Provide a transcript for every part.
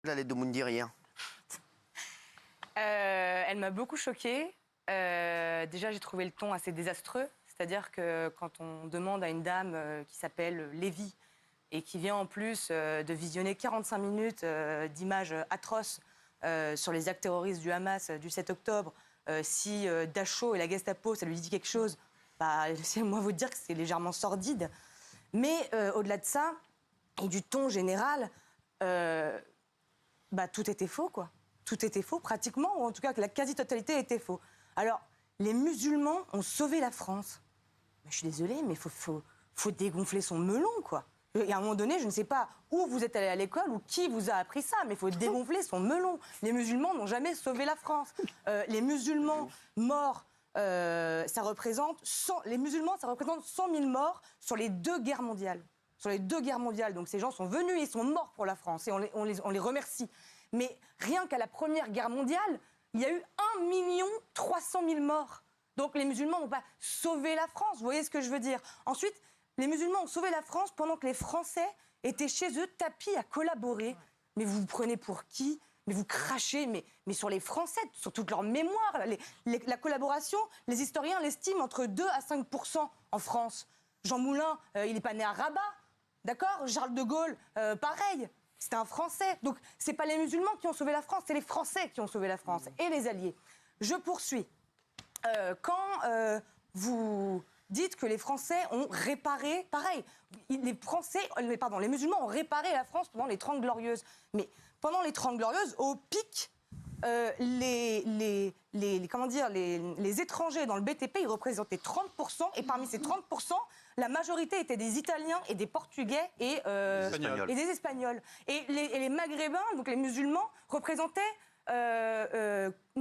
La lettre de Moundir hier. Elle m'a beaucoup choquée. Déjà, j'ai trouvé le ton assez désastreux. C'est-à-dire que quand on demande à une dame qui s'appelle Lévy et qui vient en plus de visionner 45 minutes d'images atroces sur les actes terroristes du Hamas du 7 octobre, si Dachau et la Gestapo, ça lui dit quelque chose, bah, laissez-moi vous dire que c'est légèrement sordide. Mais au-delà de ça, et du ton général, bah, tout était faux, quoi. Tout était faux, pratiquement, ou en tout cas que la quasi-totalité était faux. Alors, les musulmans ont sauvé la France. Mais je suis désolée, mais faut dégonfler son melon, quoi. Et à un moment donné, je ne sais pas où vous êtes allé à l'école ou qui vous a appris ça, mais il faut dégonfler son melon. Les musulmans n'ont jamais sauvé la France. Les musulmans morts, ça représente 100 000 morts sur les 2 guerres mondiales. Sur les 2 guerres mondiales. Donc ces gens sont venus, ils sont morts pour la France et on les remercie. Mais rien qu'à la Première Guerre mondiale, il y a eu 1 300 000 morts. Donc les musulmans n'ont pas sauvé la France, vous voyez ce que je veux dire. Ensuite, les musulmans ont sauvé la France pendant que les Français étaient chez eux tapis à collaborer. Mais vous vous prenez pour qui ? Mais vous crachez mais sur les Français, sur toute leur mémoire. La collaboration, les historiens l'estiment entre 2 à 5% en France. Jean Moulin, il n'est pas né à Rabat, d'accord ? Charles de Gaulle, pareil. C'était un Français. Donc, ce n'est pas les musulmans qui ont sauvé la France, c'est les Français qui ont sauvé la France et les Alliés. Je poursuis. Quand vous dites que les Français ont réparé, pareil, les musulmans ont réparé la France pendant les 30 Glorieuses. Mais pendant les 30 Glorieuses, au pic, les étrangers dans le BTP, ils représentaient 30%, et parmi ces 30%, la majorité était des Italiens et des Portugais et des Espagnols. Et les Maghrébins, donc les musulmans, ne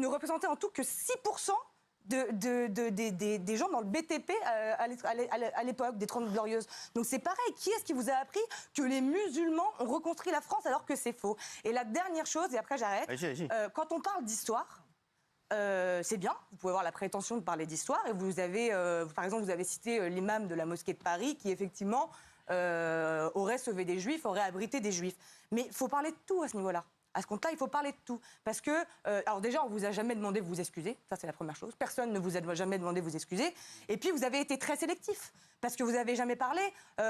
représentaient en tout que 6% des gens dans le BTP à l'époque des 30 Glorieuses. Donc c'est pareil, qui est-ce qui vous a appris que les musulmans ont reconstruit la France alors que c'est faux? Et la dernière chose, et après j'arrête, quand on parle d'histoire, c'est bien, vous pouvez avoir la prétention de parler d'histoire, et vous avez, par exemple, vous avez cité l'imam de la mosquée de Paris qui effectivement aurait sauvé des juifs, aurait abrité des juifs. Mais il faut parler de tout à ce niveau-là. À ce compte-là, il faut parler de tout. Parce que, alors déjà, on ne vous a jamais demandé de vous excuser. Ça, c'est la première chose. Personne ne vous a jamais demandé de vous excuser. Et puis, vous avez été très sélectif. Parce que vous n'avez jamais parlé,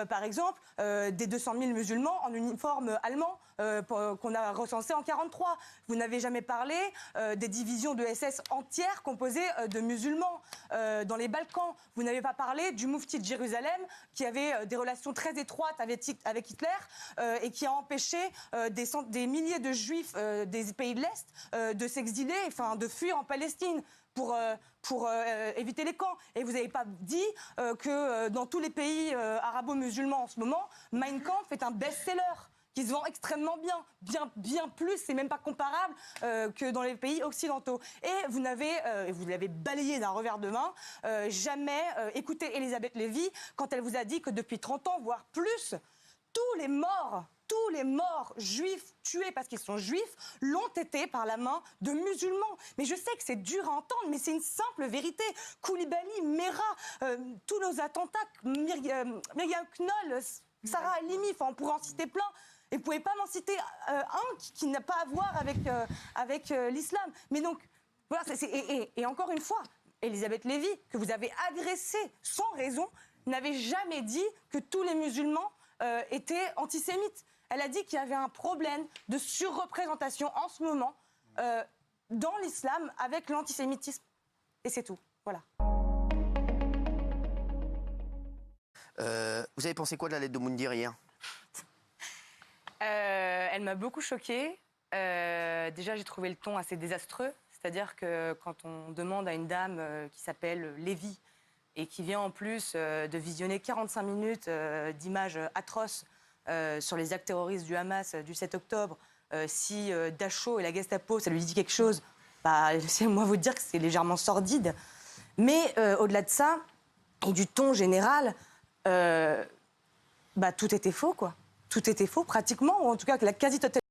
par exemple, des 200 000 musulmans en uniforme allemand qu'on a recensés en 1943. Vous n'avez jamais parlé des divisions de SS entières composées de musulmans dans les Balkans. Vous n'avez pas parlé du moufti de Jérusalem qui avait des relations très étroites avec Hitler et qui a empêché des milliers de juifs des pays de l'Est de s'exiler, enfin de fuir en Palestine pour éviter les camps. Et vous n'avez pas dit que dans tous les pays arabo-musulmans en ce moment, Mein Kampf est un best-seller qui se vend extrêmement bien plus, c'est même pas comparable que dans les pays occidentaux. Et vous l'avez balayé d'un revers de main, jamais écouté Elisabeth Lévy quand elle vous a dit que depuis 30 ans, voire plus, tous les morts juifs tués parce qu'ils sont juifs l'ont été par la main de musulmans. Mais je sais que c'est dur à entendre, mais c'est une simple vérité. Koulibaly, Mera, tous nos attentats, Myriam Knoll, Sarah Halimi, enfin on pourrait en citer plein. Et vous ne pouvez pas m'en citer un qui n'a pas à voir avec l'islam. Mais donc, voilà, et encore une fois, Elisabeth Lévy, que vous avez agressée sans raison, n'avait jamais dit que tous les musulmans étaient antisémites. Elle a dit qu'il y avait un problème de surreprésentation en ce moment dans l'islam avec l'antisémitisme. Et c'est tout. Voilà. Vous avez pensé quoi de la lettre de Moundir hier? Elle m'a beaucoup choquée. Déjà, j'ai trouvé le ton assez désastreux. C'est-à-dire que quand on demande à une dame qui s'appelle Lévy et qui vient en plus de visionner 45 minutes d'images atroces sur les actes terroristes du Hamas du 7 octobre, si Dachau et la Gestapo, ça lui dit quelque chose, bah, laissez-moi vous dire que c'est légèrement sordide. Mais au-delà de ça, et du ton général, bah, tout était faux, quoi. Tout était faux, pratiquement, ou en tout cas que la quasi-totalité